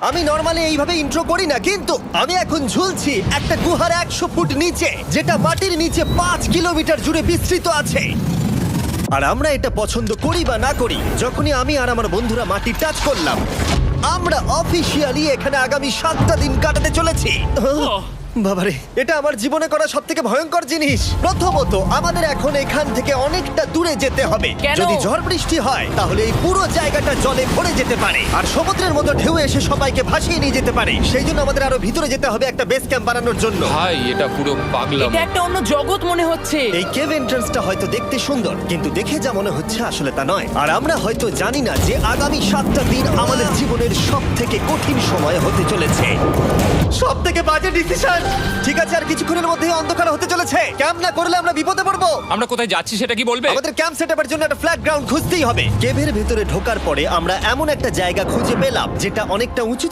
আমি নর্মালি এইভাবে ইন্ট্রো করি না, কিন্তু আমি এখন ঝুলছি একটা গুহার 100 ফুট নিচে, যেটা মাটির নিচে 5 কিলোমিটার জুড়ে বিস্তৃত আছে। আর আমরা এটা পছন্দ করি বা না করি, যখনই আমি আর আমার বন্ধুরা মাটি টাচ করলাম, আমরা অফিসিয়ালি এখানে আগামী 7টা দিন কাটাতে চলেছি। বাবারে, এটা আমার জীবনে করা সবথেকে ভয়ঙ্কর জিনিস। প্রথমত, আমাদের এখন এখান থেকে অনেকটা দূরে যেতে হবে। কেন? যদি ঝড় বৃষ্টি হয় তাহলে এই পুরো জায়গাটা জলে ভরে যেতে পারে, আর সমুদ্রের মতো ঢেউ এসে সবাইকে ভাসিয়ে নিয়ে যেতে পারে। সেই জন্য আমাদের আরো ভিতরে যেতে হবে একটা বেস ক্যাম্প বানানোর জন্য। ভাই এটা পুরো পাগলাম। এটা একটা অন্য জগৎ মনে হচ্ছে। এই কেভ এন্ট্রান্সটা হয়তো দেখতে সুন্দর, কিন্তু দেখে যা মনে হচ্ছে আসলে তা নয়। আর আমরা হয়তো জানি না যে আগামী 7টা দিন আমাদের জীবনের সব থেকে কঠিন সময় হতে চলেছে, সব থেকে বাজে ডিসিশন। ঠিক আছে, আর কিছুক্ষণের মধ্যেই অন্ধকার হতে চলেছে। ক্যাম্প না করলে আমরা বিপদে পড়বো। আমরা কোথায় যাচ্ছি সেটা কি বলবে? আমাদের ক্যাম্প সেটআপের জন্য একটা ফ্ল্যাট গ্রাউন্ড খুঁজতেই হবে। কেভের ভেতরে ঢোকার পরে আমরা এমন একটা জায়গা খুঁজে পেলাম যেটা অনেকটা উঁচু